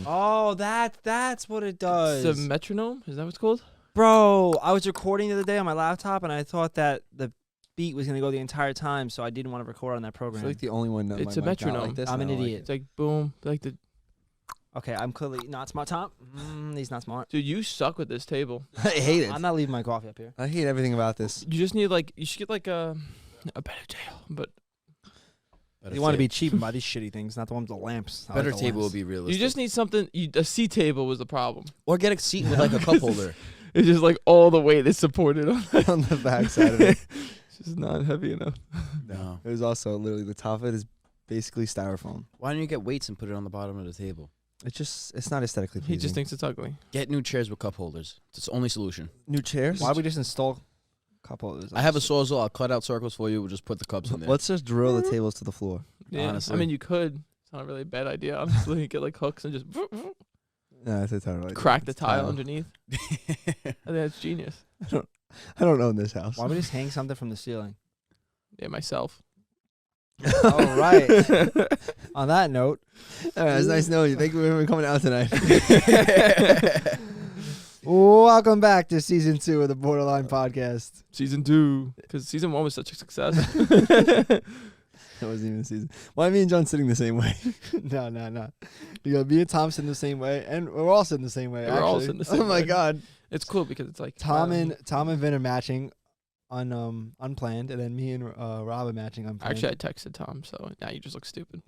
Oh, that's what it does. It's a metronome. Is that what it's called? Bro, I was recording the other day on my laptop, and I thought that the beat was gonna go the entire time, so I didn't want to record on that I program. feel like the only one that It's my a mic got metronome. like this. I'm and an I don't like idiot. It's like boom, like the. Okay, I'm clearly not smart. Tom, he's not smart. Dude, you suck with this table. it. I hate it. I'm not leaving my coffee up here. I hate everything about this. You just need like you should get like a better table, but You want to be cheap and buy these shitty things, not the ones with the lamps. I like Better the table will lamps. be realistic. you just need something. A C table was the problem. or get a seat with like a cup holder. It's just like all the weight is supported on. On the back side of it. It's just not heavy enough. No. It was also literally the top of it is basically styrofoam. Why don't you get weights and put it on the bottom of the table? It's not aesthetically pleasing. He just thinks it's ugly. Get new chairs with cup holders. It's the only solution. new chairs. Why don't we just install a couple of those? I have a Sawzall. I'll cut out circles for you. We'll just put the cups in there. Let's just drill the tables to the floor. Yeah, Honestly. I mean you could. It's not really a bad idea, honestly. Get like hooks and just No, that's a terrible idea. crack the It's tile terrible. underneath. I think that's genius. I don't own this house. Why don't we just hang something from the ceiling? Yeah, myself. All right. On that note, All right, it's nice knowing you. Thank you for coming out tonight. welcome back to season 2 of the Borderline Podcast. Season 2, because season 1 was such a success. That wasn't even a season. Why are me and John sitting the same way? No. You got me and Tom sitting the same way, and we're all sitting the same way. We're all actually. sitting the same Oh my way. god. It's cool because it's like Tom and Vin are matching unplanned, and then me and Rob are matching unplanned. Actually, I texted Tom, so now you just look stupid.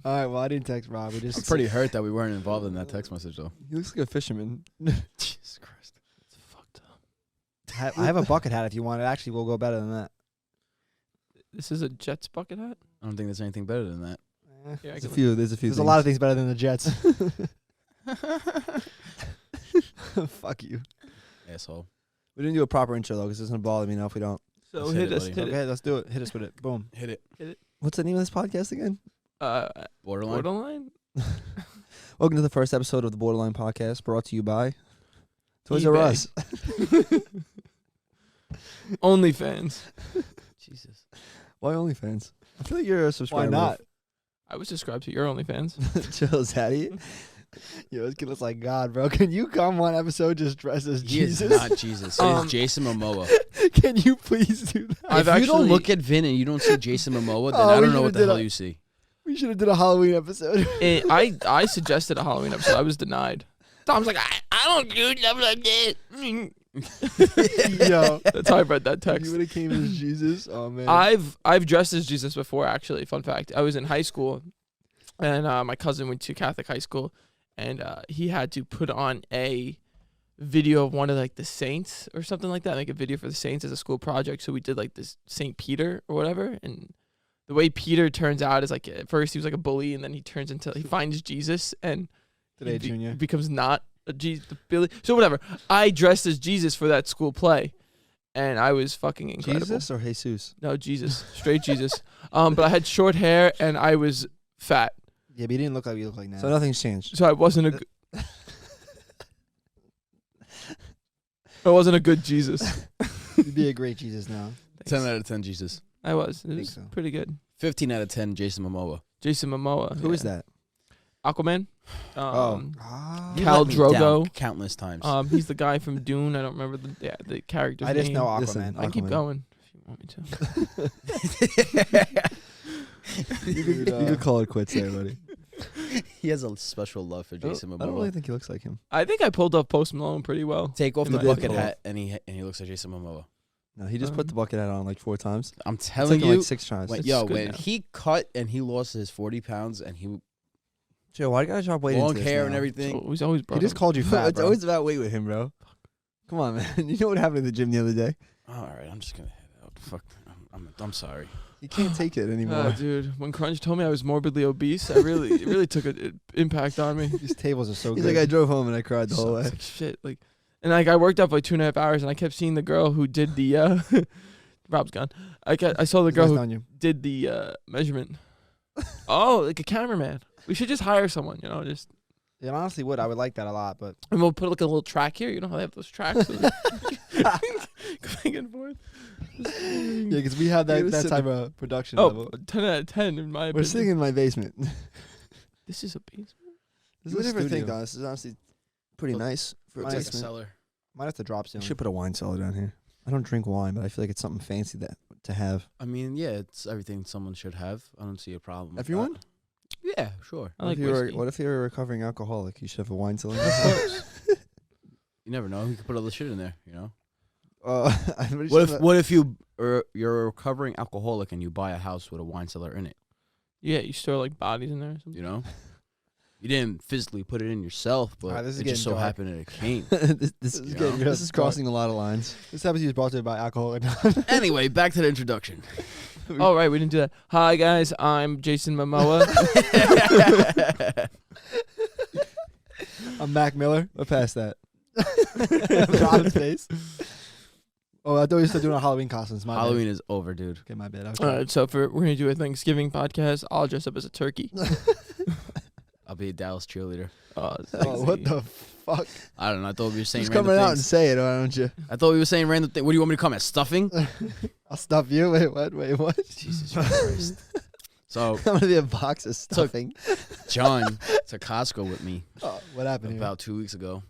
All right. Well, I didn't text Rob. We I'm just pretty hurt that we weren't involved in that text message, though. He looks like a fisherman. Jesus Christ. It's fucked up. I have a bucket hat if you want. It actually will go better than that. This is a Jets bucket hat? I don't think there's anything better than that. Yeah, I There's a can few. There's a few. There's a lot of things better than the Jets. Fuck you. Asshole. We didn't do a proper intro though, because it's gonna bother me now if we don't. So Let's hit hit it, us, buddy. hit it. Okay, let's do it. Hit us with it. Boom. Hit it. What's the name of this podcast again? Borderline. Borderline? Welcome to the first episode of the Borderline Podcast, brought to you by Toys R eBay. Us. OnlyFans. Jesus. Why OnlyFans? I feel like you're a subscriber. Why not? I was subscribed to your OnlyFans. Chill, Zaddy. Yo, this kid looks like God, bro. Can you come one episode just dressed as He Jesus? is not Jesus. He is Jason Momoa. Can you please do that? I've If you don't actually- look at Vin and you don't see Jason Momoa, then Oh, I we don't know what should've the did hell a- you see. We should have did a Halloween episode. I suggested a Halloween episode. I was denied. Tom's like, I don't do stuff like that. Yo, That's how I read that if text. you would have came as Jesus, oh man. I've dressed as Jesus before, actually. Fun fact. I was in high school, and my cousin went to Catholic high school, and he had to put on a video of one of like the saints or something like that, make a video for the saints as a school project. So we did like this Saint Peter or whatever, and the way Peter turns out is like at first he was like a bully, and then he finds Jesus, and Today, he Junior. becomes not a Jesus, Billy. So whatever. I dressed as Jesus for that school play, and I was fucking incredible. Jesus or Jesus? No, Jesus. Straight Jesus. But I had short hair and I was fat. Yeah, but he didn't look like you look like now. So nothing's changed. So I wasn't a good Jesus. You'd be a great Jesus now. 10 out of 10 Jesus. I was. It think was so. pretty good. 15 out of 10 Jason Momoa. Jason Momoa. Who is that? Aquaman. Ah. You Cal let me down Drogo. countless times. He's the guy from Dune. I don't remember the character's I just name. know Aquaman. Listen, I can keep Aquaman. going if you want me to. You could call it quits there, buddy. He has a special love for Jason I Momoa. don't really think he looks like him. I think I pulled off Post Malone pretty well. Take off In the my bucket opinion. hat and he looks like Jason Momoa. No, he just put the bucket hat on like 4 times. I'm It's telling like you, like 6 tries. when, It's yo, good when now. he cut and he lost his 40 pounds and he Joe, why do you gotta drop weight long into this hair now? and everything. So he's always He brought just up. called you fat, It's bro. always about weight with him, bro. Come on, man. You know what happened at the gym the other day? All right, I'm just gonna head out. Fuck, I'm sorry. You can't take it anymore. Dude, when Crunch told me I was morbidly obese, it really took an impact on me. These tables are so He's good. like, I drove home and I cried the whole way. Sucks like shit. Like, and like I worked out for like 2.5 hours, and I kept seeing the girl who did the. Rob's gone. I saw the girl who on you. did the measurement. Oh, like a cameraman. We should just hire someone, just. It honestly would. I would like that a lot, but And we'll put like a little track here. You know how they have those tracks? Go back and forth. yeah, because we have You're that sitting- type of production Oh, level. 10 out of 10 in my opinion. We're sitting in my basement. This is a basement? You would never think, though. This is honestly pretty nice for a Mine's like a basement. cellar. Might have to drop soon. You should put a wine cellar down here. I don't drink wine, but I feel like it's something fancy to have. I mean, yeah, it's everything someone should have. I don't see a problem. with Everyone? that. Yeah, sure. I like What if you're a recovering alcoholic? You should have a wine cellar. You never know. You could put other shit in there. You know. What What if you're a recovering alcoholic and you buy a house with a wine cellar in it? Yeah, you store like bodies in there or something. You know. You didn't physically put it in yourself, but Alright, this is it just so getting dark. happened that it came. this You know? this is crossing a lot of lines. This episode is brought to you by alcohol. Anyway, back to the introduction. Oh, right, we didn't do that. Hi, guys, I'm Jason Momoa. I'm Mac Miller. We're past that. Robin's face. Oh, I thought we were still doing our Halloween costumes. My Halloween is over, dude. Bad. Okay, my bad. All Okay. right, so we're going to do a Thanksgiving podcast. I'll dress up as a turkey. I'll be a Dallas cheerleader. Oh, Oh, what the fuck? I don't know. I thought we were saying Just random coming out and things. say it, why don't you? I thought we were saying random things. What do you want me to come as? Stuffing? I'll stuff you. Wait, what? Wait, what? Jesus Christ. So I'm gonna be a box of stuffing. John to Costco with me Oh, what happened here? about 2 weeks ago,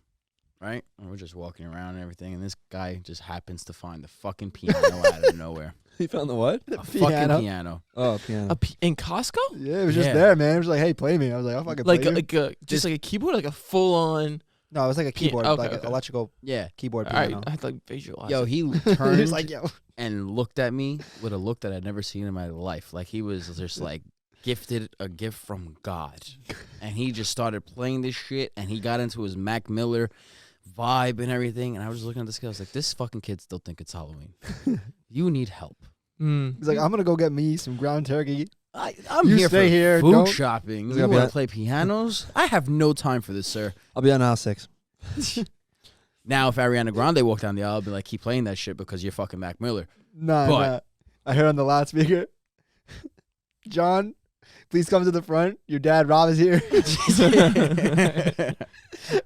right? And we're just walking around and everything, and this guy just happens to find the fucking piano out of nowhere. You found the what? A fucking piano. Oh, piano. in Costco? Yeah, it was just Yeah. there, man. It was like, hey, play me. I was like, I'll fucking Like play you. just like a keyboard, like a full on. No, it was like a keyboard, okay, like an okay. electrical Yeah. keyboard All right, piano. I had to like visualize. Yo, it. he He turned was like, yo. and looked at me with a look that I'd never seen in my life. Like he was just like gifted a gift from God. And he just started playing this shit, and he got into his Mac Miller vibe and everything. And I was just looking at this kid. I was like, this fucking kid still think it's Halloween. You need help. He's like, I'm gonna go get me some ground turkey. I'm You here stay for here, food don't- shopping. He's You gonna want be to play pianos? I have no time for this, sir. I'll be on aisle 6. Now, if Ariana Grande walked down the aisle, I'd be like, keep playing that shit because you're fucking Mac Miller. Nah, But- nah. I heard on the loudspeaker, John, please come to the front. Your dad, Rob, is here.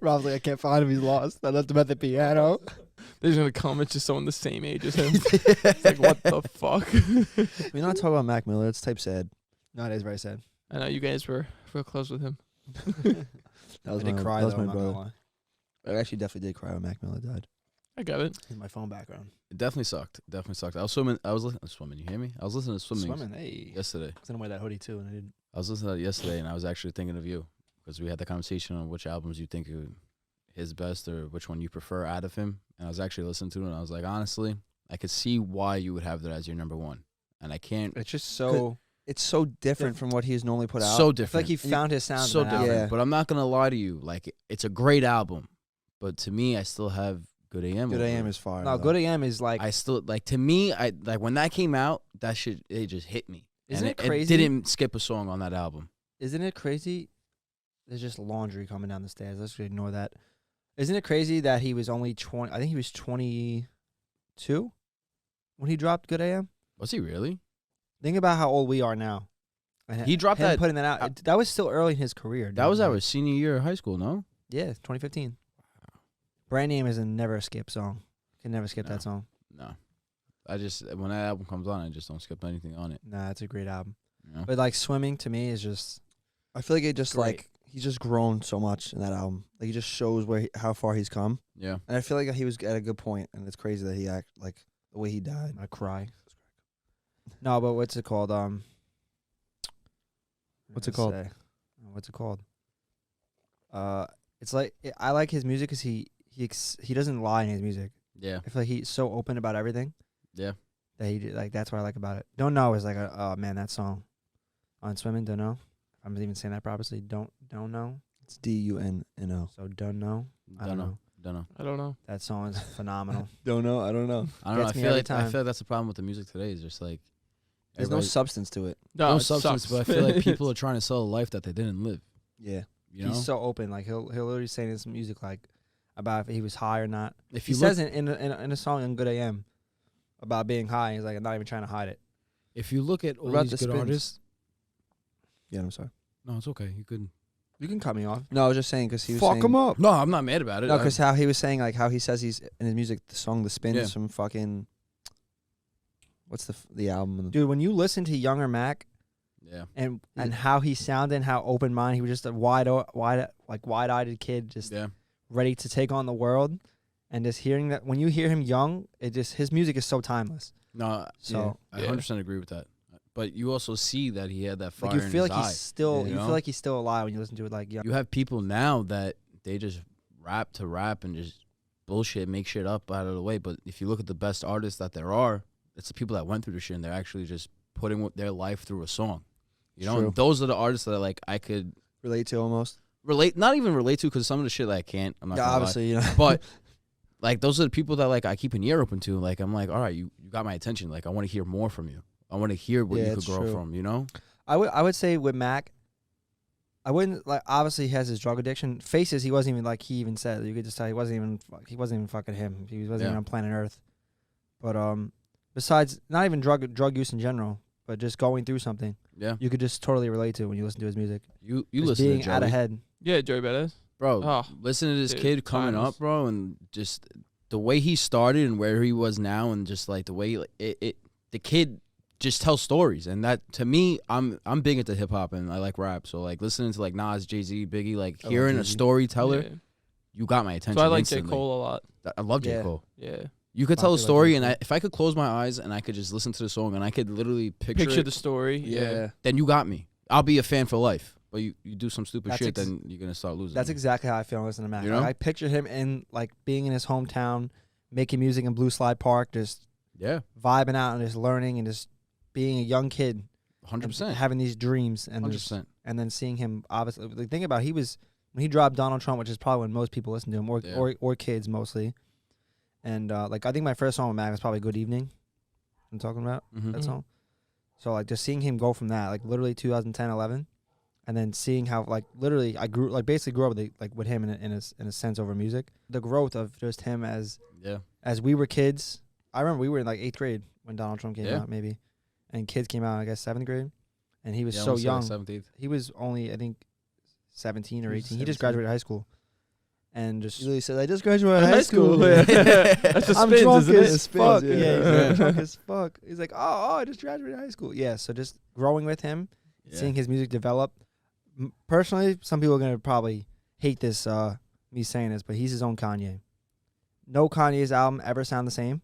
Rob's like, I can't find him. He's lost. I left him at the piano. There's gonna comment just someone the same age as him. It's like, what the fuck? We're not talking about Mac Miller. It's type sad. No, it is very sad. I know you guys were real close with him. That was I did my, cry, that was though, my I'm not gonna brother. lie. I actually definitely did cry when Mac Miller died. I got it. In my phone background. It definitely sucked. Definitely sucked. I was swimming. I was listening. Swimming. You hear me? I was listening to Swimming, hey. yesterday. I didn't wear that hoodie, too, and I didn't. I was listening to it yesterday, and I was actually thinking of you because we had the conversation on which albums you think are his best or which one you prefer out of him. And I was actually listening to it, and I was like, honestly, I could see why you would have that as your number one. And I can't. It's just so It's so different from what he's normally put out. So I feel different. like he found his sound. So in that album. different. Yeah. But I'm not gonna lie to you. Like it's a great album, but to me, I still have Good AM. Good over AM it. is fire. No, though. Good AM is like. I still like. To me, I like when that came out. That shit, it just hit me. Isn't And it crazy? It didn't skip a song on that album. Isn't it crazy? There's just laundry coming down the stairs. Let's just ignore that. Isn't it crazy that he was only 20? I think he was 22 when he dropped Good AM. Was he really? Think about how old we are now. And He dropped him that- putting that out. That was still early in his career. That dude. was Like, our senior year of high school, no? Yeah, 2015. Brand Name is a never skip song. Can never skip No. that song. No. I just when that album comes on, I just don't skip anything on it. Nah, it's a great album. You know? But like Swimming to me is just I feel like it just Great. like he's just grown so much in that album. Like he just shows how far he's come. Yeah. And I feel like he was at a good point, and it's crazy that he act like the way he died. I cry. No, but what's it called? What's it called? What's it called? It's like I like his music because he doesn't lie in his music. Yeah. I feel like he's so open about everything. Yeah. That he like that's what I like about it. Don't Know is like oh man, that song on Swimming. Don't Know. I'm even saying that properly. Don't Know. It's DUNNO. So Don't Know. I don't know. Don't know. I don't know. That song is phenomenal. Don't know. I don't know. I don't know. Gets I me feel every like I time. feel like that's the problem with the music today. Is just like There's no everybody- substance to it. No, no it substance, sucks. but I feel like people are trying to sell a life that they didn't live. Yeah. You know, He's so open. Like he'll literally say in his music like about if he was high or not. if He you says look, it in a song in Good AM about being high. He's like, I'm not even trying to hide it. if you look at all about these the good Spins? artists, Yeah, I'm sorry. no, it's okay. You could. You can cut me off. No, I was just saying because he was Fuck saying, him up. No, I'm not mad about it. No, because how he was saying like how he says he's in his music, the song "The Spins" Yeah. from fucking what's the album? Dude, when you listen to Younger Mac, Yeah. and how he sounded, and how open minded he was, just a wide-eyed kid, just Yeah. ready to take on the world. And just hearing that, when you hear him young, his music is so timeless. No, So I 100% agree with that. But you also see that he had that fire like you in feel his like eye. he's still, you you know? feel like he's still alive when you listen to it. Like, yeah, You have people now that they just rap to rap and just bullshit, make shit up out of the way. But if you look at the best artists that there are, it's the people that went through the shit and they're actually just putting their life through a song. You know, True. and those are the artists that like I could Relate to almost. not even relate to, because some of the shit that I can't. I'm not Yeah, gonna lie. obviously, you know. But like those are the people that like I keep an ear open to. Like I'm like, all right, you got my attention. Like I want to hear more from you. I want to hear what Yeah, you could it's grow true. from. You know? I would say with Mac, I wouldn't like. Obviously, he has his drug addiction. Faces, he wasn't even like he even said. You could just tell he wasn't even fucking him. He wasn't Yeah. even on planet Earth. But besides, not even drug use in general, but just going through something, Yeah. you could just totally relate to when you listen to his music. You Just listen being to Joey. out ahead. Yeah, Joey Badass. Bro, Oh, listen to this dude, kid coming timeless. up, bro, and just the way he started and where he was now, and just like the way the kid just tells stories, and that to me, I'm big into hip hop and I like rap, so like listening to like Nas, Jay-Z, Biggie, like I love hearing a Jay-Z. storyteller, Yeah. you got my attention. So I like J. instantly. Cole a lot. I love J. Yeah. Cole. Yeah. You could I tell a feel like story, J. and Cole. if I could close my eyes and I could just listen to the song and I could literally picture it, The story. Yeah. then you got me. I'll be a fan for life. But you do some stupid That's shit, ex- then you're gonna start losing. That's me. exactly how I feel listening to Mac. You Like, know? I pictured him in like being in his hometown, making music in Blue Slide Park, just Yeah, vibing out and just learning and just being a young kid, 100%. having these dreams, and 100%. and then seeing him obviously. Like, think about when he dropped Donald Trump, which is probably when most people listen to him, Yeah. or kids mostly. And like I think my first song with Mac was probably "Good Evening." I'm talking about Mhm. that Mhm. song. So like just seeing him go from that, like literally 2010, 11, and then seeing how like literally I basically grew up with him in a sense over music. The growth of just him as we were kids. I remember we were in like 8th grade when Donald Trump came Yeah. out, maybe, and kids came out I guess 7th grade, and he was Yeah, I so wanna say, like, young. 7th, 8th. He was only I think 17 or He was 18. He just 17. graduated high school, and just He literally said, I just graduated High high school. school. Yeah. That's the I'm spins, drunk isn't it? as Spins, fuck. yeah. Yeah, he's drunk as fuck. He's like, oh, I just graduated high school. Yeah, so just growing with him, seeing his music develop. Personally, some people are gonna probably hate this, me saying this, but he's his own Kanye. No Kanye's album ever sound the same,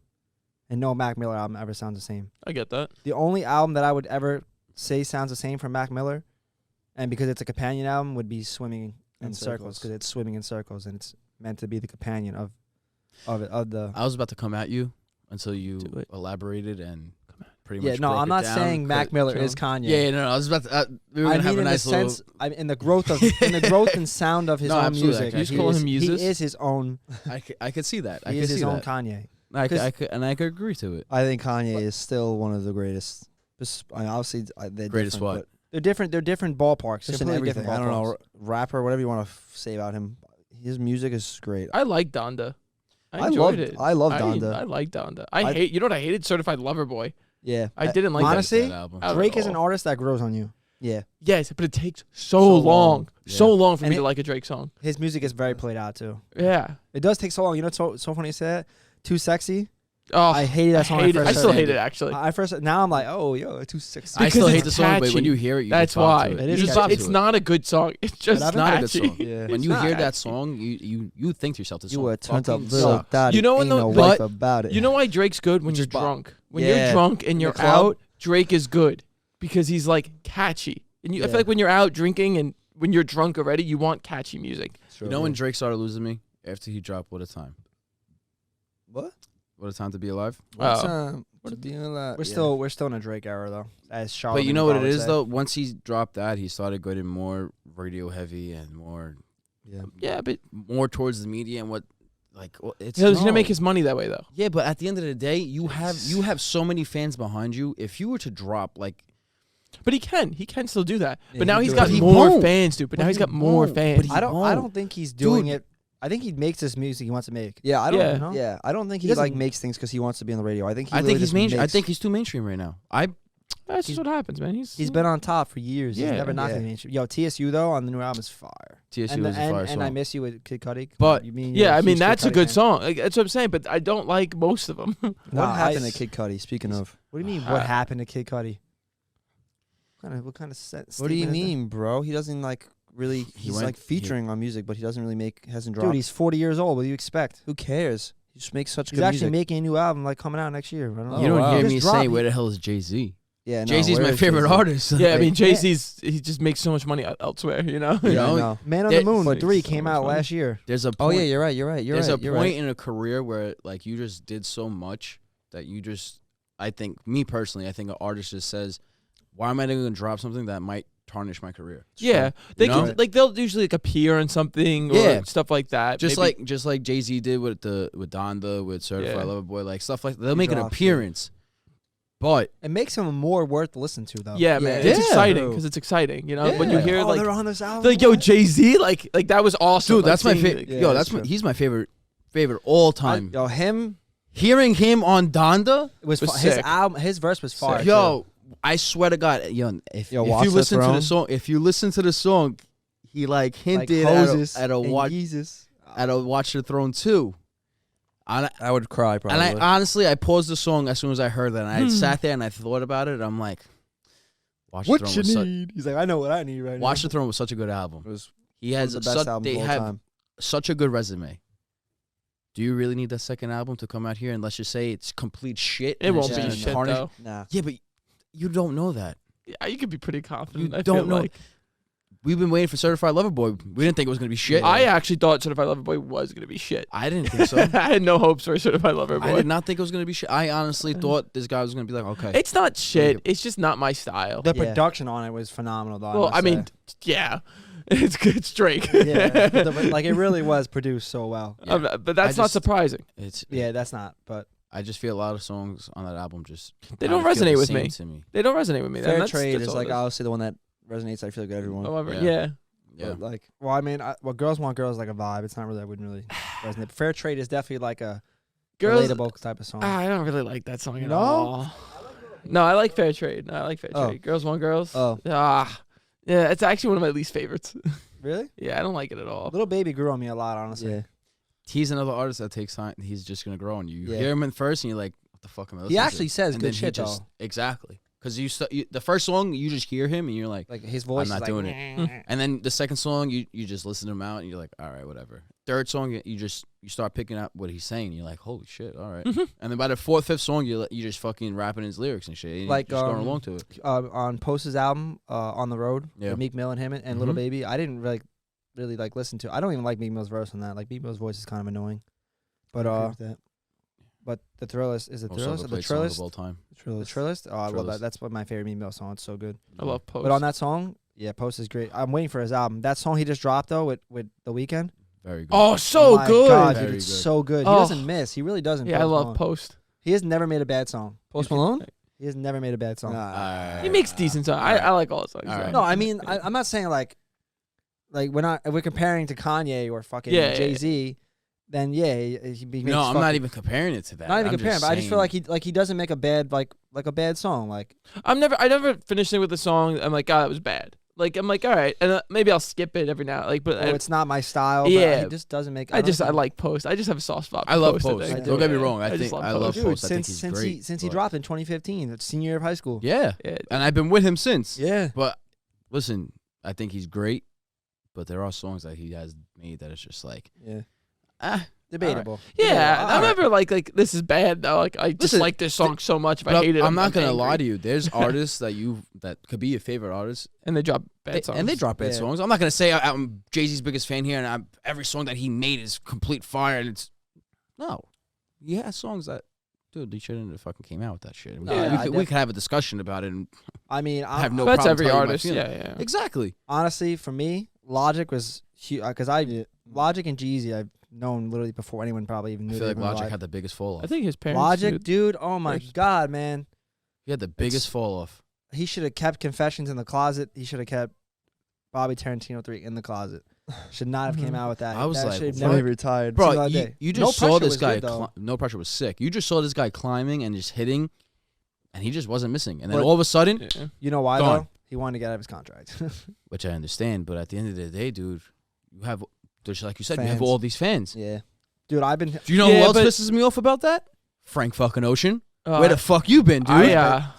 and no Mac Miller album ever sounds the same. I get that. The only album that I would ever say sounds the same from Mac Miller, and because it's a companion album, would be Swimming in In Circles, Circles. because it's swimming in circles, and it's meant to be the companion of the. I was about to come at you until you Do it. elaborated and pretty Yeah, much. no, broke I'm it not down, saying Mac cut- Miller you know? is Kanye. Yeah, no, I was about to. We were I gonna have mean, a in nice the little. sense, in the growth of and sound of his No, own absolutely, music. I You just he call is- him Jesus? He is his own. I could see that. I He could is see his own that. Kanye. I 'Cause- could agree to it. I think Kanye is still one of the greatest. Obviously, they're Greatest different, what? but They're different. They're different ballparks. just in Completely everything. different I don't know, ballparks. rapper, whatever you want to say about him. His music is great. I like Donda. I I enjoyed loved- it. I love Donda. I like Donda. I- hate. You know what I hated? Certified Lover Boy. Yeah, I didn't like honestly, That album. I- Drake is all. an artist that grows on you. yeah. that. Yes, but it takes so So long. long. So Yeah. long for And me it- to like a Drake song. His music is very played out too. Yeah. It does take so long. You know, it's so funny you say that. Too Sexy. Oh, I hated that song. when hate it. first I still heard hate it actually. I first now I'm like, oh, yo, Too Sexy. I still because hate it's the song, but when catchy. you hear it, you That's just bop why. to it. It You is just catchy. bop to It's it. not a good song. It's just It's not a good catchy. song. Yeah. When It's you not hear that catchy. song, you think to yourself, this You song were turned up fucking little sucks. daddy. You know when ain't the- no but- wife about it. You know why Drake's good when You you're just bop. drunk? When Yeah. you're drunk and In the you're club. out, Drake is good because he's like catchy. And I Yeah. feel like when you're out drinking and when you're drunk already, you want catchy music. You know when Drake started losing me? After he dropped What a Time. what? What a Time to Be Alive. What's Oh. to be alive? We're still in a Drake era though. As But Charlamagne you know what it would is say. though? Once he dropped that, he started getting more radio heavy and more Yeah, but towards the media and what like it's he's gonna no. make his money that way though. Yeah, but at the end of the day, you have so many fans behind you. If you were to drop like But he can still do that. Yeah, But now he he's could. got But he more won't. fans, dude. But now But he's he got more won't. fans. But he I won't. don't think he's doing Dude. it. I think he makes this music he wants to make. Yeah, I don't. Yeah. Yeah, I don't think He he like doesn't- makes things because he wants to be on the radio. I think he I think literally he's just mainstream. I makes- think he's too mainstream right now. That's just what happens, man. He's He's been on top for years. Yeah. He's never not Yeah. gonna mainstream. Yo, TSU though on the new album is fire. TSU and is a fire and song. I Miss You with Kid Cudi. But- you mean Yeah, you're I a mean huge Kid that's a Cudi good fan. song. Like, that's what I'm saying. But I don't like most of them. What Nah, happened to Kid Cudi? Speaking of, What do you mean? What happened to Kid Cudi? What kind of set? What do you statement is that? mean, bro? He doesn't like really. He's went- like featuring on music, but he doesn't really hasn't Dude, dropped. he's 40 years old. What do you expect? Who cares? He just makes such He's good actually music. making a new album like coming out next year. I don't know. Oh, You don't wow. hear Just me drop- say where the hell is Jay-Z? Yeah, no, Jay-Z's where my is favorite Jay-Z? artist. Yeah, I Like, mean Jay-Z's he just makes so much money elsewhere, you know. You Yeah, know, I know. Man on There- the Moon Makes 3 so came much out money. last year. There's a point, Oh yeah, you're right. You're right. You're there's right. a You're point right. in a career where like you just did so much that you just. I think me personally, I think an artist just says, "Why am I going to drop something that might tarnish my career?" Yeah, they You can know? like they'll usually like appear on something or Yeah. stuff like that. Just Maybe- like Jay-Z did with Donda, with Certified Yeah. Lover Boy, like stuff like they'll He make an drops it. appearance. But It makes him more worth to listen to, though. yeah, man, Yeah. it's Yeah. exciting because it's exciting, you know. When you Yeah. hear they're like on this album. they're like yo what? Jay-Z, like that was awesome. dude, Like, that's my seeing, favorite. like, Yeah, That's that's true. he's my favorite all time. Yo, him Hearing him on Donda, was Was his sick. album. His verse was fire. Sick. yo, I swear to God, if Yo, you Watch the listen to the Throne. song, he like too. hinted like at Hoses a and watch Jesus. Watch the Throne too. And I would cry probably. I honestly, I paused the song as soon as I heard that. And I sat there and I thought about it. I'm like, Watch the Throne was He's like, I know what I need right Watch now. the Throne was such a good album. it was He one of has the best albums they of all have time. such a good resume. Do you really need that second album to come out here and let's just say it's complete shit? It and won't it's be just shit tarnished? though. Nah. Yeah, but you don't know that. Yeah, you could be pretty confident. You I don't feel know. Like. We've been waiting for Certified Lover Boy. We didn't think it was gonna be shit. I actually thought Certified Lover Boy was gonna be shit. I didn't think so. I had no hopes for Certified Lover Boy. I did not think it was gonna be shit. I honestly thought this guy was gonna be like, okay. It's not shit. It's just not my style. The Yeah. production on it was phenomenal, though. Well, I must mean, say. yeah, it's good. It's Drake. yeah, like it really was produced so well. Yeah. But that's I not just- surprising. It's Yeah, that's not. But I just feel a lot of songs on that album just They don't kinda feel resonate the with same me. To me. They don't resonate with me. Fair That's Trade is all like it is. obviously the one that resonates. I feel like with everyone. However, Yeah. yeah. Yeah. but like, well, I mean, what Girls Want Girls is like a vibe. It's not really. I wouldn't really resonate. Fair Trade is definitely like a Girls. relatable type of song. I don't really like that song at No? all. No, I like Fair Trade. No, I like Fair Oh. Trade. Girls Want Girls. Oh. Yeah, it's actually one of my least favorites. Really? Yeah, I don't like it at all. Little Baby grew on me a lot, honestly. Yeah. He's another artist that takes time. He's just gonna grow on you. You Yeah. hear him at first, and you're like, "What the fuck am I listening He to?" actually says And good then he shit just, though. Exactly, because the first song you just hear him, and you're like, Like his voice. not is like, doing it. and then the second song you just listen to him out, and you're like, all right, whatever. Third song you start picking up what he's saying. You're like, holy shit, all right. Mhm. And then by the fourth, fifth song, you just fucking rapping his lyrics and shit. And Like, you're just going along to it. On Post's album, On the Road, Yeah. with Meek Mill and him and Little Mhm. Baby. I didn't really like listen to. I don't even like Meek Mill's verse on that. Like Meek Mill's voice is kind of annoying. But I agree with that. but the Thrillist is the Most Thrillist. The overplayed songs of Trillist. all time. The Trillist. Oh, I love Trillist. that. That's what my favorite Meek Mill song. It's so good. I love Post. But on that song, yeah, Post is great. I'm waiting for his album. That song he just dropped though with The Weeknd. Very good. Oh, so My good. God, Very dude, it's good. so good. He Oh. doesn't miss. He really doesn't. Yeah, I Post love Malone. Post. He has never made a bad song. Post Malone? He has never made a bad song. He makes decent songs. I like all his songs. All right. No, I mean, I'm not saying like we're comparing to Kanye or fucking Yeah, Jay Z. Then yeah, he makes No, I'm not fucking- even comparing it to that. not even I'm comparing. But I just feel saying- like he doesn't make a bad like a bad song. Like I never finished it with a song. I'm like, God, that was bad. Like I'm like, all right, and maybe I'll skip it every now. Like, but oh, it's not my style. Yeah. but he just doesn't make. I don't think- like Post. I just have a soft spot. For I love Post. Post. think. Don't get me wrong. just I love Dude, Post. I think since he's great. he but- dropped in 2015, it's senior year of high school. Yeah, Yeah. and I've been with him since. Yeah. But listen, I think he's great. But there are songs that he has made that it's just like, Yeah. ah. Debatable. Yeah, I'm Alright. never like this is bad though. Like I just Listen, like this song so much. If But I hate it, I'm not gonna angry. lie to you. There's artists that could be your favorite artists, And they drop bad songs. and they drop bad Yeah. songs. I'm not gonna say I'm Jay-Z's biggest fan here, and every song that he made is complete fire. And it's no, he has songs that, dude, he shouldn't have fucking came out with that shit. Yeah, We could have a discussion about it and I mean, have no That's problem every telling you my artist. feeling. Yeah. Exactly. honestly, for me, Logic was huge because Logic and Jeezy I've known literally before anyone probably even knew. I feel they like were Logic alive. had the biggest fall off. I think his parents. Logic, knew- dude. Oh my First. god, man. He had the biggest fall off. He should have kept Confessions in the closet. He should have kept Bobby Tarantino 3 in the closet. Should not have came out with that. I was That like, should've what? never- He retired. Single Bro, day. you No just saw Pressure this was guy. good, though. No Pressure was sick. You just saw this guy climbing and just hitting, and he just wasn't missing. And then But- all of a sudden, Yeah. You know why Gone. though? He wanted to get out of his contract. which I understand, but at the end of the day, dude, you have, just like you said, you have Fans. all these fans. yeah, dude. I've been. Do you know Yeah, who else but- pisses me off about that? Frank fucking Ocean. Uh, Where the fuck you been, dude? I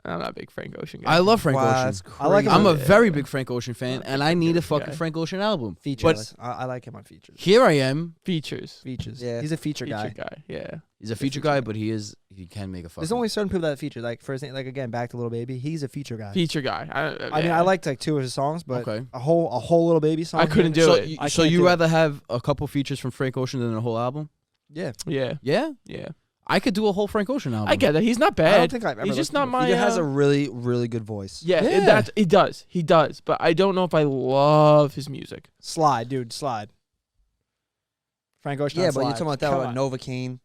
I'm not a big Frank Ocean guy. I love Frank Wow, Ocean. that's I like him I'm a on- very big Frank Ocean fan, and I need a fucking guy. Frank Ocean album. Features. But I like him on features. here I am. features. Features. Yeah. He's a feature guy. Yeah. He's a He's a feature feature guy, guy. but he can make a fucking. There's only certain people that feature. Like for example, like again, back to Little Baby. He's a feature guy. Feature guy. I mean, I liked like 2 of his songs, but Okay. a whole Little Baby song. I couldn't do So, it. I so can't you do it. rather have a couple features from Frank Ocean than a whole album? Yeah. Yeah. Yeah, Yeah. I could do a whole Frank Ocean album. I get that. He's not I don't bad. think I've ever. He's just listened not to my. He has uh, a really, really good voice. Yeah, Yeah. he does. He does. But I don't know if I love his music. Slide, dude. Slide. Frank Ocean. Yeah, on but you're Slide. talking about that Come with on. Novocaine.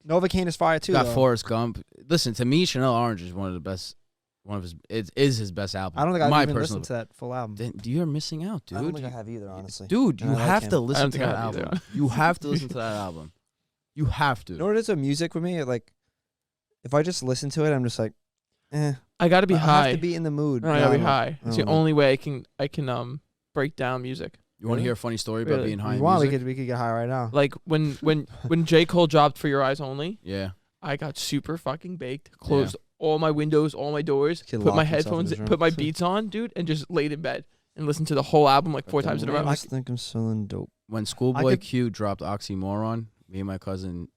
Novocaine is fire too. got though. Forrest Gump. Listen, to me, Chanel Orange is one of the best. One of his. It is his best album. I don't think I've my even personal. listened to that full album. Then you're missing out, I don't dude. think I have either, honestly. Dude, And you I like have him. to I listen don't to think that I have either. album. You have to listen to that album. You have to. You know what it is with music with me? Like, if I just listen to it, I'm just like, I gotta be I high. have to be in the mood. I gotta be No, high. It's the don't know. only way I can break down music. You want to Really? hear a funny story about Really? being high If in you want, music? we could get high right now. Like when J. Cole dropped For Your Eyes Only, Yeah. I got super fucking baked. Closed all my windows, all my doors, Kid put my locked himself in headphones, his room. put my beats on, dude, and just laid in bed and listened to the whole album like 4 times in a row. I just think I'm selling dope. When Schoolboy could- Q dropped Oxymoron, me and my cousin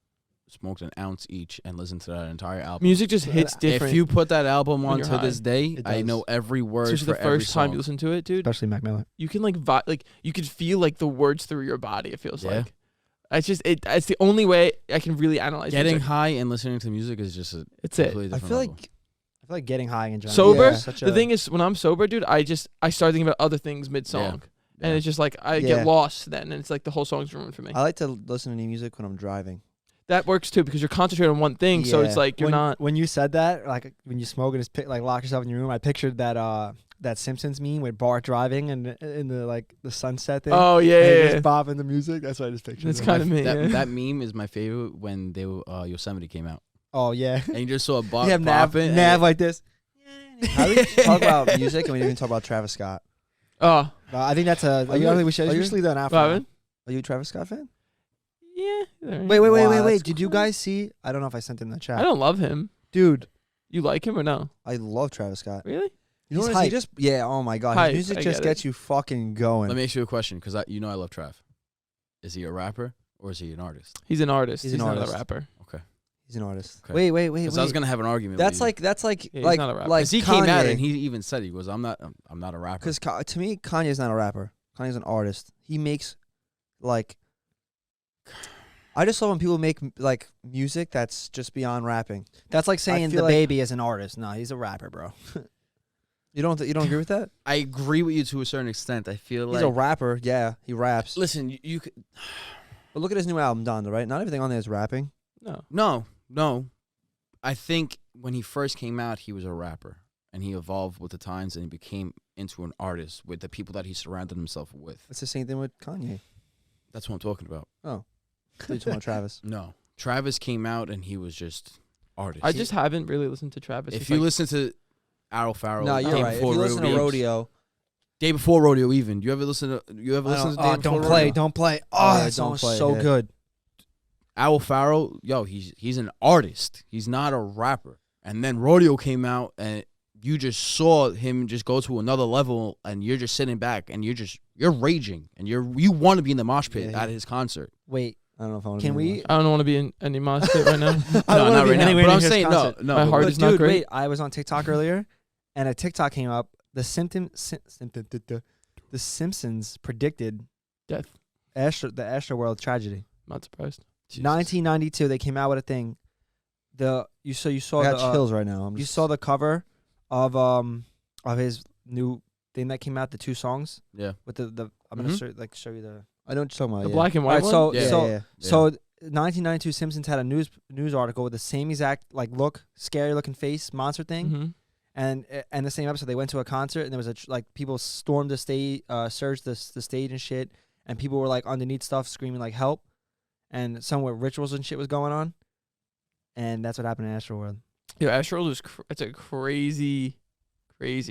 smoked an ounce each and listened to that entire album. Music just hits different. If you put that album when on you're to this high. day, It I does. know every word especially for the every first time song. you listen to it, dude, Especially Mac Miller. you can like like you could feel like the words through your body. It feels Yeah. like it's just it's the only way I can really analyze Getting music. high and listening to music is just a It's it. completely I different feel level. like I feel like getting high in general. Sober? is such The a- thing is, when I'm sober, dude, I start thinking about other things mid song, and it's just like I Yeah. get lost then, and it's like the whole song's ruined for me. I like to listen to new music when I'm driving. That works too because you're concentrating on one thing, so it's Yeah. like you're when, not. When you said that, like when you smoke and just like lock yourself in your room, I pictured that Simpsons meme with Bart driving and in the like the sunset thing. Oh yeah, and yeah, he yeah. just bopping the music. That's what I just pictured. It's it. kind of me. that, yeah. that meme is my favorite when they Yosemite came out, Oh yeah. and you just saw a bot You have Nav popping. like this. How do we talk about music and we didn't even talk about Travis Scott? Oh, I think that's a. Are you- I think we should are you- just leave that out. for Robin? Are you a Travis Scott fan? Yeah. Wait. Wow, that's Did you guys see? I don't know if I sent him the chat. I don't love him. Dude, You like him or no? I love Travis Scott. Really? You know He's what? He hype. just oh my god, Hype, his music I just get it. gets you fucking going. Let me ask you a question, because I love Trav. Is he a rapper or is he an artist? He's an artist. He's He's, an not artist. a rapper. He's an artist. Okay. Wait. Because I was gonna have an argument. That's with you. like Yeah, he's like not a rapper. like 'Cause he Kanye. came out and he even said he goes, I'm not a rapper. Because to me, Kanye's not a rapper. Kanye's an artist. He makes like. I just love when people make like music that's just beyond rapping. that's like saying feel the like- baby is an artist. No, he's a rapper, bro. You don't agree with that? I agree with you to a certain extent. I feel He's like a rapper. Yeah, he raps. listen, you could But look at his new album, Donda. Right? Not everything on there is rapping. No. no. I think when he first came out, he was a rapper, and he evolved with the times, and he became into an artist with the people that he surrounded himself with. It's the same thing with Kanye. That's what I'm talking about. So you're talking about Travis. No, Travis came out and he was just artist. I just haven't really listened to Travis. if It's you like- listen to Arrow Farrell, No, you're Day right. If Before you listen to Rodeo, Rodeo, Day Before Rodeo, even you ever listen to Day Oh, Before don't Rodeo? play, don't play. Oh, yeah, that don't song's play, so yeah. good. Owl Farrell, yo, he's an artist. He's not a rapper. And then Rodeo came out, and you just saw him just go to another level, and you're just sitting back, and you're raging, and you want to be in the mosh pit Yeah, at his concert. Wait, I don't know if I want can we? I don't want to be in any mosh pit right now. I don't No, wanna not be right now. anywhere But near I'm his saying concert. no. My but heart Look, is not dude, great. wait. I was on TikTok earlier, and a TikTok came up. The Simpsons predicted Death. the Astroworld tragedy. Not surprised. 1992, they came out with a thing. You saw I got the, chills right now. you saw the cover of his new thing that came out, the 2 songs Yeah. with the I'm gonna Mhm. show you the. I know what you're talking about. The yeah. black and All white right, one. so Yeah. so yeah. so 1992 Simpsons had a news article with the same exact like look, scary looking face, monster thing, Mhm. and the same episode they went to a concert and there was like people stormed the stage, surged the stage and shit, and people were like underneath stuff screaming like help, and somewhere rituals and shit was going on, and that's what happened in Astroworld. Yo, Astroworld is it's a crazy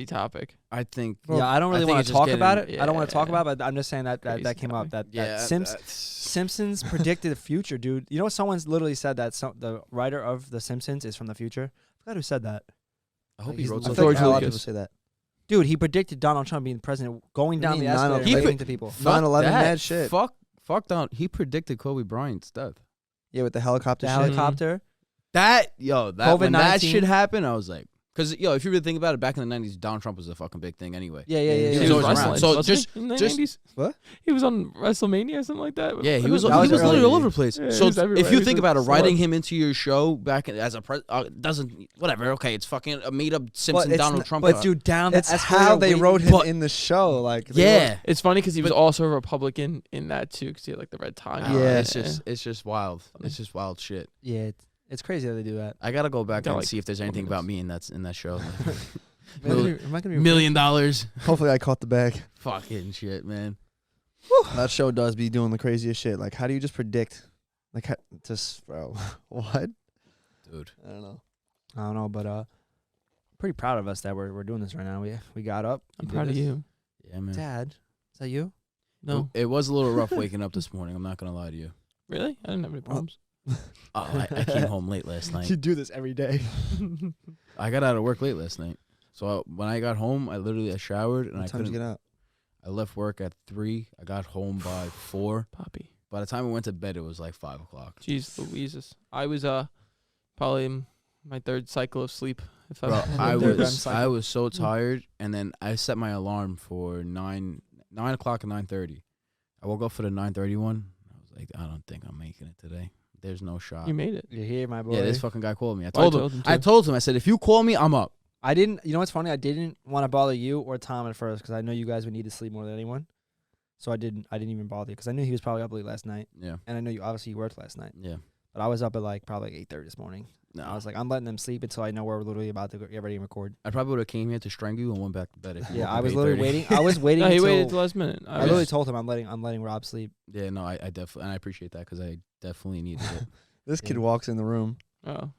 topic. I think. Yeah, I don't really think want it's to just talk about it. getting- I don't want to talk yeah. about it, but I'm just saying that Crazy that came up. topic. That Simpsons predicted the future, dude. You know, someone's literally said that the writer of The Simpsons is from the future. I forgot who said that. I hope Like, he he's- wrote I something. feel like George a lot of Lucas. people say that. Dude, he predicted Donald Trump being president, going down mean the escalator, 9/11? waving to people. Fuck 9/11 that. mad shit. Fuck down. He predicted Kobe Bryant's death. Yeah, with the helicopter The shit. helicopter. That when that COVID-19. shit happened, I was like, because if you really think about it, back in the 90s, Donald Trump was a fucking big thing anyway. Yeah. He He was was always wrestling. around. So wasn't just- he, in the just- 90s? What? He was on WrestleMania or something like that. Yeah, he was That was literally early. all over the place. Yeah, so he was everywhere. if you He think was about it, a writing celeb. him into your show back as a doesn't whatever. Okay, it's fucking a made up Simpson it's Donald n- Trump. But dude, down the It's escalator, how they waving- wrote him But- in the show. Like, they yeah, It's funny because he was also a Republican in that too, because he had like the red tie. on. Yeah. it's just wild. It's just wild shit. Yeah, it's crazy how they do that. I gotta go back Got, and like, see if there's anything 4 about me in that show. Am I gonna be- am I gonna be- $1 million. Hopefully, I caught the bag. Fucking shit, man. That show does be doing the craziest shit. Like, how do you just predict? Like, just bro, what? Dude. I don't know. I don't know, but pretty proud of us that we're doing this right now. We got up. I'm we did proud of this. you. Yeah, man. Dad. Is that you? No, It was a little rough waking up this morning. I'm not gonna lie to you. really? I didn't have any problems. I came home late last night. You do this every day. I got out of work late last night. So when I got home, I showered and What time did you get out? I left work at 3. I got home by 4. Poppy. By the time I went to bed, it was like 5 o'clock. Jeez Louises. I was probably in my third cycle of sleep. If Bro, I I was so tired, and then I set my alarm for 9 o'clock and 9:30. I woke up for the 9:30 one. I was like, I don't think I'm making it today. There's no shot. You made it. You're here, my boy. Yeah, this fucking guy called me. I Oh, told him. too. I told him. I said, if you call me, I'm up. I didn't. You know what's funny? I didn't want to bother you or Tom at first because I know you guys would need to sleep more than anyone. So I didn't even bother you because I knew he was probably up late last night, Yeah, and I know you obviously worked last night. yeah. But I was up at like probably 8:30 this morning. No, I was like, I'm letting them sleep until I know we're literally about to get ready and record. I probably would have came here to strangle you and went back to bed. If you Yeah, woke I up was at literally 8:30. waiting. I was waiting. No, he until, waited till the last minute. I literally told him I'm letting Rob sleep. Yeah, no, I definitely, and I appreciate that because I definitely needed it. This kid Yeah. walks in the room. Oh.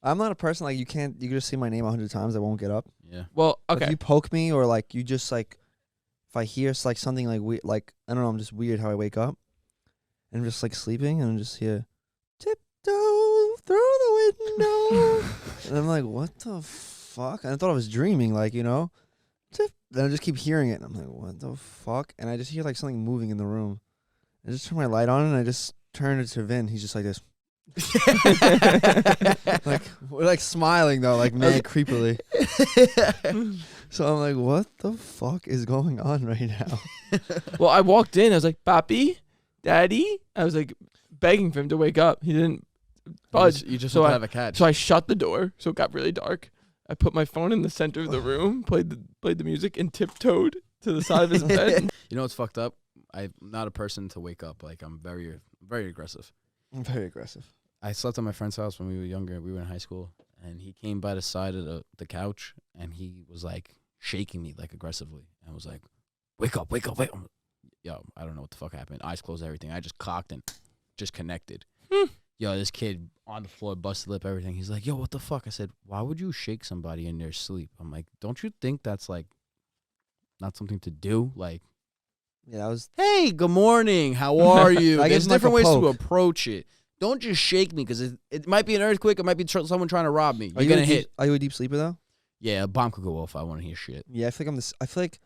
I'm not a person like you can just say my name 100 times. I won't get up. Yeah, Well, Like, okay. if you poke me or like you just like, if I hear like something like weird, like I don't know, I'm just weird how I wake up, and I'm just like sleeping and I'm just here, tiptoe through the window, and I'm like, what the fuck? And I thought I was dreaming, like then I just keep hearing it, and I'm like, what the fuck? And I just hear like something moving in the room. I just turn my light on and I just turn it to Vin. He's just like this. Like we're like smiling though, like mad creepily. So I'm like, what the fuck is going on right now? Well, I walked in. I was like, Papi, Daddy. I was like begging for him to wake up. He didn't budge. you just So want to I- have a catch. So I shut the door. So it got really dark. I put my phone in the center of the room, played the music, and tiptoed to the side of his bed. You know what's fucked up? I'm not a person to wake up. Like I'm very, very aggressive. I'm very aggressive. I slept at my friend's house when we were younger. We were in high school, and he came by the side of the couch, and he was like shaking me like aggressively, and was like, "Wake up, wake up, wake up!" Yo, I don't know what the fuck happened. Eyes closed, everything. I just cocked and just connected. Yo, this kid on the floor, busted lip, everything. He's like, "Yo, what the fuck?" I said, "Why would you shake somebody in their sleep?" I'm like, "Don't you think that's like not something to do?" Like, Yeah, that was. hey, good morning. How are you? I There's gave him, like, different a ways to poke. approach it. Don't just shake me because it might be an earthquake. It might be someone trying to rob me. Are You're you gonna a deep- hit. Are you a deep sleeper though? Yeah, a bomb could go off. I want to hear shit. Yeah, I feel like I feel like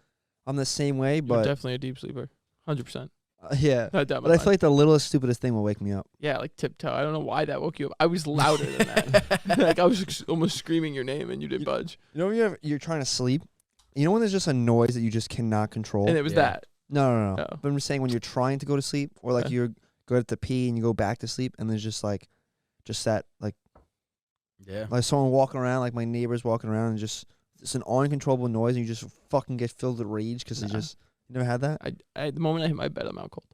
I'm the same way, You're but definitely a deep sleeper. 100%. Yeah. Not doubt my But I mind. feel like the littlest, stupidest thing will wake me up. Yeah, like tiptoe. I don't know why that woke you up. I was louder than that. Like I was almost screaming your name and you didn't budge. You know when you're trying to sleep? You know when there's just a noise that you just cannot control? And it was Yeah. that. No. Oh. But I'm just saying when you're trying to go to sleep or like Okay. you're going to pee and you go back to sleep and there's just that like Yeah. someone walking around, like my neighbors walking around and just it's an uncontrollable noise and you just fucking get filled with rage because it's Nah. just you never had that? I the moment I hit my bed, I'm out cold.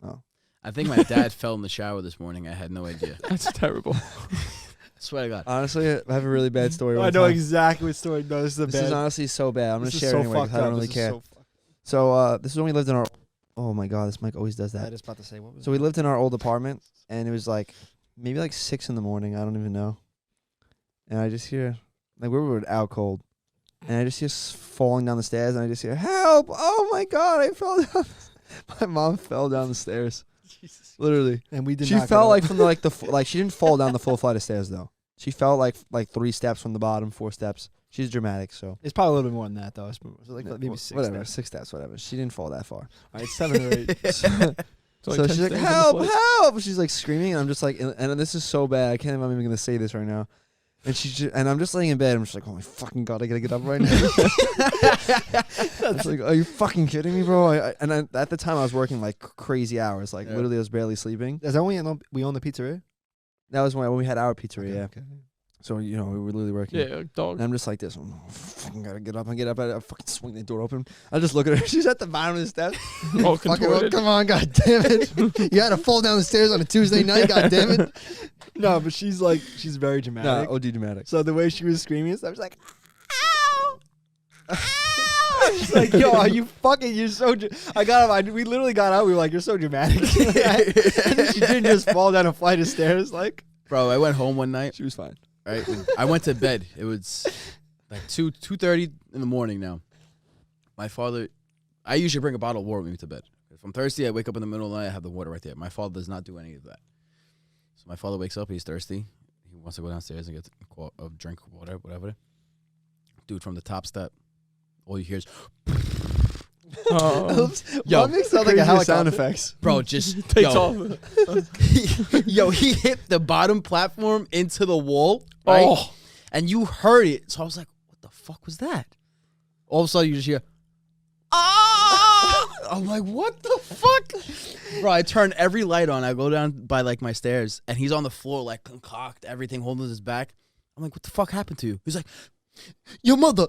Oh. I think my dad fell in the shower this morning. I had no idea. That's terrible. I swear to God. Honestly, I have a really bad story. I one know time. exactly what story. No, this is This is honestly so bad. I'm gonna This is share so it anyway 'cause fucked I don't up. really This is care. so fucked. So this is when we lived in our. Oh my god, this mic always does I that. was about to say what was. So we lived in our old apartment, and it was like maybe like 6 in the morning. I don't even know. And I just hear like we were out cold, and I just hear falling down the stairs, and I just hear help! Oh my god, I fell down. My mom fell down the stairs. Jesus. Literally, And we did. she not fell get like up. from the like she didn't fall down the full flight of stairs though. She fell like 3 steps from the bottom, 4 steps. She's dramatic, so. It's probably a little bit more than that though. It's like Yeah, maybe 6. whatever, steps. 6 steps, whatever. She didn't fall that far. All right, 7 or 8. It's So only 10 she's like, stairs on the help, flight. help! She's like screaming, and I'm just like, and this is so bad. I can't. I'm even gonna say this right now. And and I'm just laying in bed. I'm just like, oh my fucking god, I gotta get up right now. It's like, are you fucking kidding me, bro? At the time I was working like crazy hours, like literally I was barely sleeping. Is that when we own the pizzeria? That was when we had our pizzeria. Okay, Yeah. okay. So we were literally working. Yeah, dog. And I'm just like this. I'm fucking gotta get up. I get up. I fucking swing the door open. I just look at her. She's at the bottom of the steps. All Fucking, contorted. come on, god damn it! You had to fall down the stairs on a Tuesday night, god damn it! No, but she's very dramatic. No, OD dramatic. So the way she was screaming and stuff, I was like, ow! Ow! She's like, yo, are you fucking, you're so, I got up, we literally got out, we were like, you're so dramatic. And she didn't just fall down a flight of stairs, like. Bro, I went home one night. She was fine. Right, I went to bed. It was like 2:30 in the morning. Now, my father, I usually bring a bottle of water with me to bed. If I'm thirsty, I wake up in the middle of the night. I have the water right there. My father does not do any of that. So my father wakes up. He's thirsty. He wants to go downstairs and get a drink of water, whatever. Dude, from the top step, all you hear is, Oh. Yo, What makes sound like a Crazy helicopter? sound effects. bro, just Takes yo, off. yo, he hit the bottom platform into the wall, right? Oh. And you heard it. So I was like, what the fuck was that? All of a sudden, you just hear, ah! I'm like, what the fuck? Bro, I turn every light on. I go down by, like, my stairs, and he's on the floor, like, concoct, everything, holding his back. I'm like, what the fuck happened to you? He's like, your mother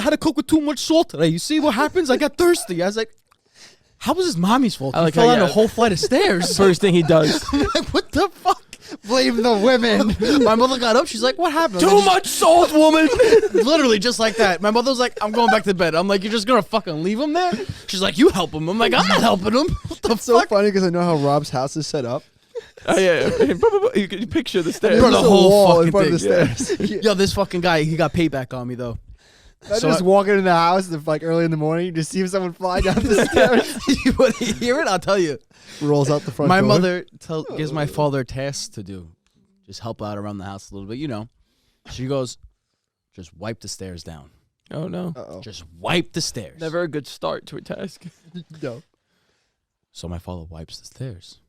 had to cook with too much salt today. You see what happens? I got thirsty. I was like, how was his mommy's fault? I He like fell how, down yeah. a whole flight of stairs. First thing he does. I'm like, what the fuck? Blame the women. My mother got up. She's like, what happened? Too much salt, woman. Literally just like that. My mother was like, I'm going back to bed. I'm like, you're just going to fucking leave him there? She's like, you help him. I'm like, I'm not helping him. What the It's so fuck? funny because I know how Rob's house is set up. Oh, yeah. You can picture the stairs. Bro, the There's a whole wall fucking in front of thing, the stairs. Yo, this fucking guy, he got payback on me, though. I So just walking in the house like early in the morning to see if someone fly down the stairs. You want to hear it? I'll tell you. Rolls out the front My door. mother gives my father tasks to do. Just help out around the house a little bit, you know. She goes, just wipe the stairs down. Oh, no. Uh-oh. Just wipe the stairs. Never a good start to a task. No. So my father wipes the stairs.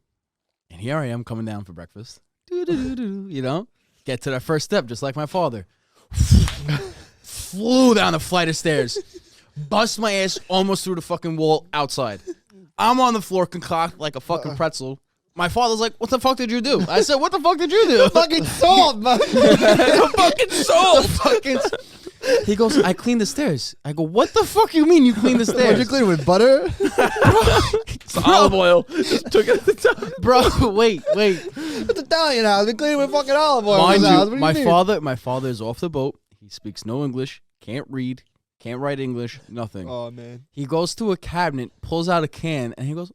And here I am coming down for breakfast. Doo-doo-doo-doo, you know? Get to that first step, just like my father. Flew down a flight of stairs. Bust my ass almost through the fucking wall outside. I'm on the floor concoct like a fucking pretzel. My father's like, what the fuck did you do? I said, what the fuck did you do? Fucking salt, man. Fucking salt. He goes, I cleaned the stairs. I go, what the fuck you mean you cleaned the Did stairs? you clean it with butter? It's olive oil. Just took it at the top. Bro, wait. It's Italian house. We clean it with fucking olive oil. Mind in this house. you, What do mean? my father is off the boat. He speaks no English, can't read, can't write English, nothing. Oh man. He goes to a cabinet, pulls out a can, and he goes,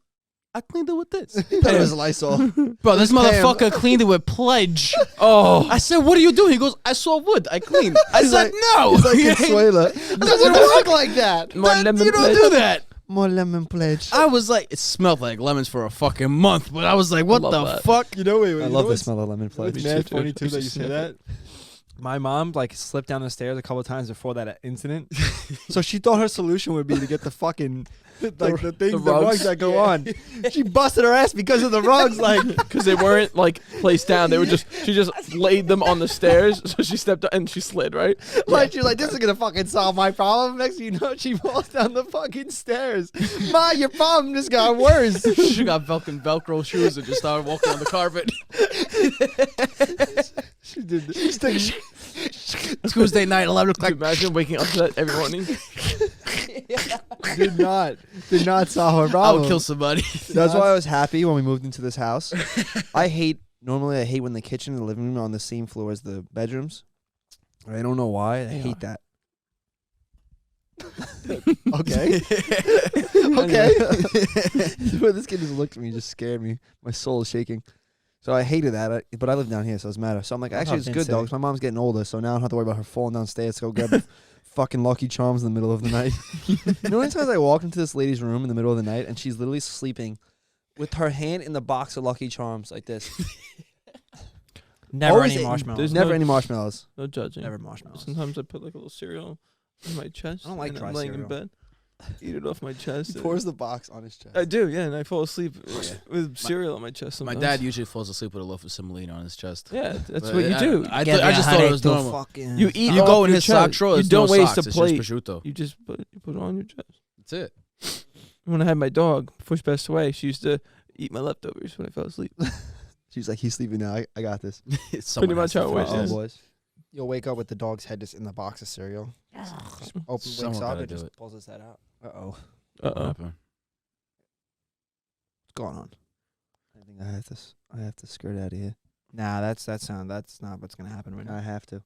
I cleaned it with this. That was Lysol. Bro, this Pam. motherfucker cleaned it with Pledge. Oh. I said, what are you doing? He goes, I saw wood. I cleaned. I He's said, like- no. It's like Consuela. It doesn't work like that. More lemon You don't pledge. do that. More lemon pledge. I was like, it smelled like lemons for a fucking month, but I was like, what love the that. fuck? You know, wait, I you know love the what's- smell of lemon It's pledge. mad too, funny dude. too that you say that. My mom like slipped down the stairs a couple of times before that incident, so she thought her solution would be to get the fucking like the rugs. rugs that go on. She busted her ass because of the rugs. Like Because they weren't like placed down. They were she just laid them on the stairs. So she stepped up and she slid, right? she's like, this is gonna fucking solve my problem. Next thing you know, she falls down the fucking stairs. Ma, your problem just got worse. She got Velcro shoes and just started walking on the carpet. She did. She's like, Tuesday night, 11 Could you o'clock. imagine waking up to that every morning? did not solve her I problem. would kill somebody. That's why I was happy when we moved into this house. Normally I hate when the kitchen and the living room are on the same floor as the bedrooms. I don't know why. I hate that. Okay. Okay. This kid just looked at me, just scared me. My soul is shaking. So I hated that, but I live down here, so it doesn't matter. So I'm like, That's actually, how it's good Vince though, said. 'cause my mom's getting older, so now I don't have to worry about her falling downstairs to go grab fucking Lucky Charms in the middle of the night. You know, sometimes I walk into this lady's room in the middle of the night, and she's literally sleeping with her hand in the box of Lucky Charms like this. Never Always any eating- marshmallows. There's Never no- any marshmallows. No judging. Never marshmallows. Sometimes I put like a little cereal on my chest. I don't like and dry I'm laying in cereal. bed. Eat it off my chest. He and- pours the box on his chest. I do, yeah, and I fall asleep with cereal on my chest. My Sometimes. dad usually falls asleep with a loaf of semolina on his chest. Yeah, that's But what you do. I Get just thought it was the normal. fucking- You eat. You off go in your his sock chest. drawer. You There's don't no waste socks, a it's plate. just prosciutto. You just put it on your chest. That's it. When I had my dog, before she passed away, she used to eat my leftovers when I fell asleep. She's like, he's sleeping now. I got this. Pretty much how it works. Oh, Yeah. boys. You'll wake up with the dog's head just in the box of cereal. Just wakes Someone up gotta and do just it. pulls his head out. Uh-oh. Uh-oh. What's going on? I think I have to skirt out of here. Nah, that's not what's gonna happen right now. I have to.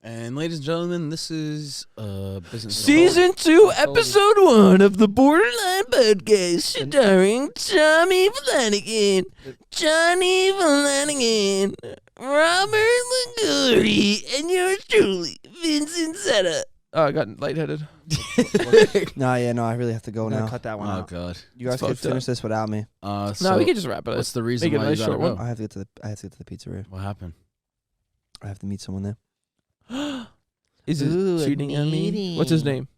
And ladies and gentlemen, this is business. Season 2, episode 1 of the Borderline Podcast, starring Tommy Flanagan, Johnny Flanagan, Robert Liguri, and yours truly, Vincent Setta. Oh, I got lightheaded. No, I really have to go I'm gonna now. cut that one Oh out. god. You guys It's could fucked finish up. this without me. No, So we can just wrap it up. what's the reason Make it a why nice you gotta short go? I have to get to the pizzeria. What happened? I have to meet someone there. Is it Ooh, a cheating at me? meeting. What's his name?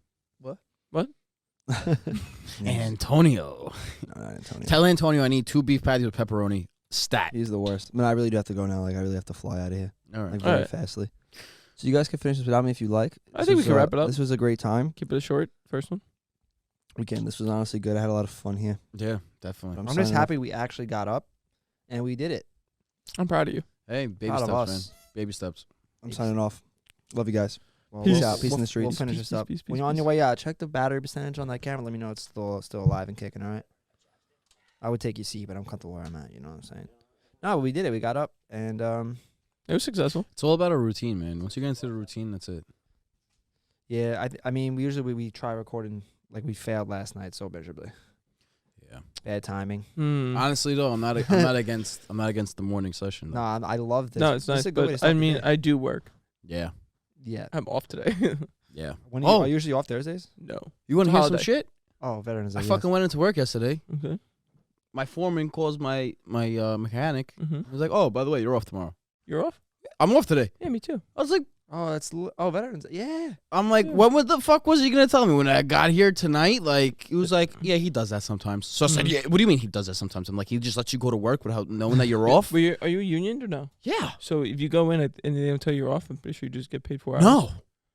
Antonio. No, not Antonio. Tell Antonio I need 2 beef patties with pepperoni. Stat. He's the worst. I mean, I really do have to go now. Like, I really have to fly out of here, All right. like very Alright. fastly. So you guys can finish this without me if you like. I This think we was, can wrap it up. This was a great time. Keep it short, first one. Weekend. This was honestly good. I had a lot of fun here. Yeah, definitely. I'm I'm just signing off. happy we actually got up and we did it. I'm proud of you. Hey, baby Proud of steps, us. man. Baby steps. I'm signing off. Love you guys. Well, Peace we'll- out. Peace in the We'll streets. finish Peace, this up. peace, peace, When you're on peace. your way out, check the battery percentage on that camera. Let me know it's still alive and kicking. All right. I would take your seat, but I'm comfortable where I'm at. You know what I'm saying? No, we did it. We got up and It was successful. It's all about a routine, man. Once you get into the routine, that's it. yeah. I mean, we usually we try recording like we failed last night so miserably. Yeah. Bad timing. Honestly, though, I'm not against the morning session. No, Though. I love this. No, it's This nice. is a good way to But start I the mean, day. I do work. Yeah. Yeah. I'm off today. Yeah. When Oh. are you usually off Thursdays? No. You want to It's a hear some holiday. shit? Oh, Veterans Day. I yes. fucking went into work yesterday. Okay. My foreman calls my mechanic. Mm-hmm. He was like, "Oh, by the way, you're off tomorrow." You're off? I'm off today. Yeah, me too. I was like, Oh, that's Veterans Day. Yeah. I'm like, Yeah. what the fuck was he gonna tell me when I got here tonight? Like, he was like, yeah, he does that sometimes. So I said, Mhm. yeah, what do you mean he does that sometimes? I'm like, he just lets you go to work without knowing that you're off? Are you unioned or no? Yeah. So if you go in and they don't tell you you're off, I'm pretty sure you just get paid 4 hours. No.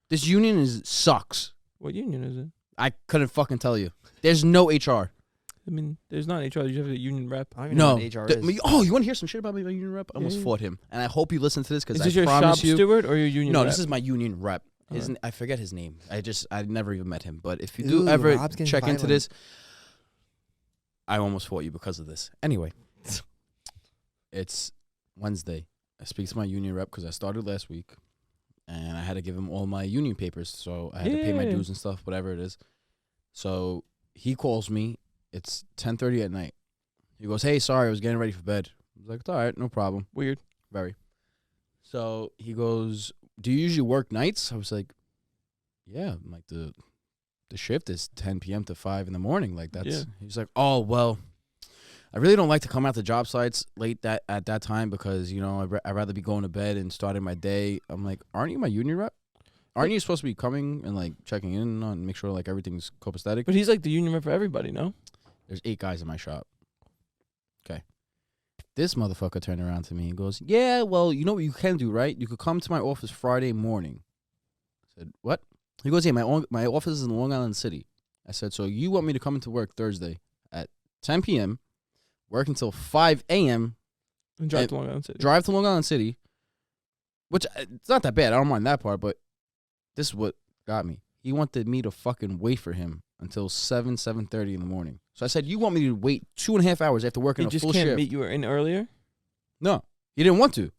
This union sucks. What union is it? I couldn't fucking tell you. There's no HR. I mean, there's not HR. You have a union rep. I don't even know No. what HR The- is. oh, you want to hear some shit about my union rep? I almost Yeah. fought him. And I hope you listen to this because Is I this your shop promise you. steward or your union No, rep? this is my union rep. Okay. I forget his name. I never even met him. But if you do Ooh, ever Rob's getting check into violent. this, I almost fought you because of this. Anyway, it's Wednesday. I speak to my union rep because I started last week, and I had to give him all my union papers. So I had to pay my Yeah. dues and stuff, whatever it is. So he calls me. It's 10:30 at night. He goes, "Hey, sorry, I was getting ready for bed." I was like, "It's all right, no problem." Weird. Very. So he goes, "Do you usually work nights?" I was like, "Yeah." I'm like, the shift is 10 p.m. to 5 in the morning. Like, that's. Yeah. He's like, "Oh, well, I really don't like to come out to job sites late at that time because, you know, I'd rather be going to bed and starting my day." I'm like, "Aren't you my union rep? Aren't you supposed to be coming and, like, checking in on make sure, like, everything's copacetic?" But he's like the union rep for everybody, no? There's 8 guys in my shop. Okay. This motherfucker turned around to me and goes, "Yeah, well, you know what you can do, right? You could come to my office Friday morning." I said, "What?" He goes, "Yeah, my office is in Long Island City." I said, "So you want me to come into work Thursday at 10 p.m., work until 5 a.m., And drive And to Long Island City. drive to Long Island City," which it's not that bad. I don't mind that part, but this is what got me. He wanted me to fucking wait for him until 7:30 in the morning. So I said, "You want me to wait 2.5 hours after working He a just full can't shift?" meet you in earlier? No, he didn't want to.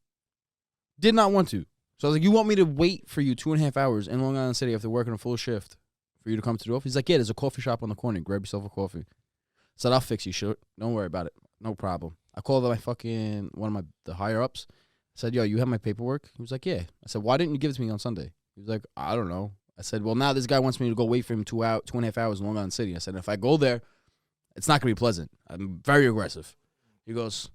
Did not want to. So I was like, "You want me to wait for you 2.5 hours in Long Island City after working a full shift for you to come to the office?" He's like, "Yeah, there's a coffee shop on the corner. Grab yourself a coffee." I said, "I'll fix you, shit. Don't worry about it. No problem." I called my one of the higher ups. I said, "Yo, you have my paperwork?" He was like, "Yeah." I said, "Why didn't you give it to me on Sunday?" He was like, "I don't know." I said, "Well, now this guy wants me to go wait for him 2.5 hours in Long Island City." I said, "If I go there, it's not gonna be pleasant. I'm very aggressive." He goes,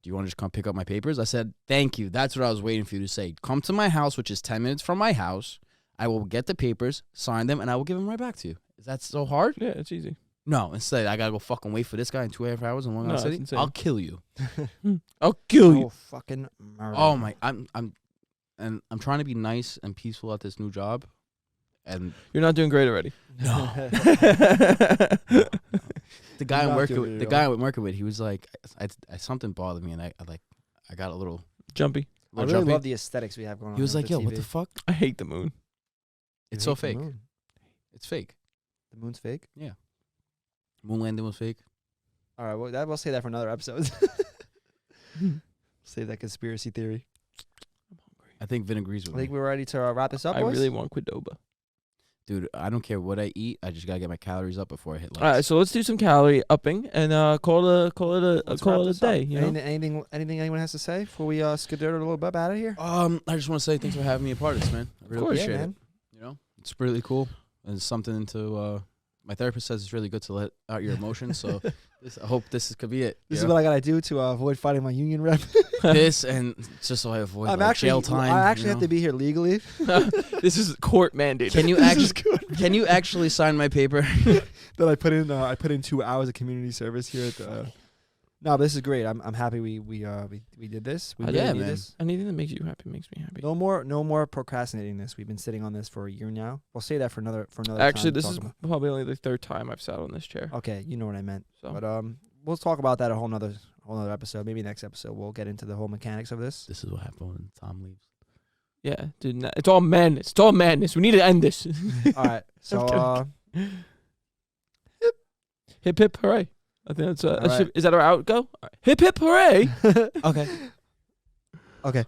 do you want to just come pick up my papers? I said, thank you. That's what I was waiting for you to say. Come to my house, which is 10 minutes from my house. I will get the papers, sign them, and I will give them right back to you. Is that so hard? Yeah, it's easy. No, instead, I got to go fucking wait for this guy in 2.5 hours in Long Island No, City. it's insane. I'll kill you. I'll kill you. Oh, fucking murder. Oh, my. I'm trying to be nice and peaceful at this new job. And You're not doing great already. no. The guy I'm Not working doing with, it the at guy all. I'm working with, he was like, something bothered me, and I got a little Jumpy. I really jumpy. love the aesthetics we have going on. He was with like, yo, the what TV. the fuck? I hate the moon. It's You so hate the fake. moon. It's fake. The moon's fake. Moon landing was fake. All right, well, we'll say that for another episode. Save that conspiracy theory. I think Vin agrees with I think me. we're ready to wrap this up, I boys. really want Qdoba. Dude, I don't care what I eat. I just gotta get my calories up before I hit lunch. All right, so let's do some calorie upping and call it a Let's wrap this up. day. You know? Anything anyone has to say before we skedaddle a little bit out of here? I just want to say thanks for having me a part of this, man. I really course. appreciate Yeah, it. man. You know, it's really cool. And it's something to. My therapist says it's really good to let out your emotions. So I hope this could be it. This is what I gotta do to avoid fighting my union rep. This and just so I avoid jail time. I actually you have to know? be here legally. This is court mandated. Can you This actually? is good. Can you actually sign my paper? That I put in 2 hours of community service here at the. No, this is great. I'm happy we did this. We Yeah, really need man. this. Anything that makes you happy makes me happy. No more procrastinating this. We've been sitting on this for a year now. We'll say that for another Actually, time to this talk is about. probably only the third time I've sat on this chair. Okay, you know what I meant. So But we'll talk about that a whole nother episode. Maybe next episode we'll get into the whole mechanics of this. This is what happened when Tom leaves. yeah, dude, it's all madness. It's all madness. We need to end this. All right. So Hip hip hooray! I think that's All right. is that our outgo? All right. Hip hip hooray! Okay. okay.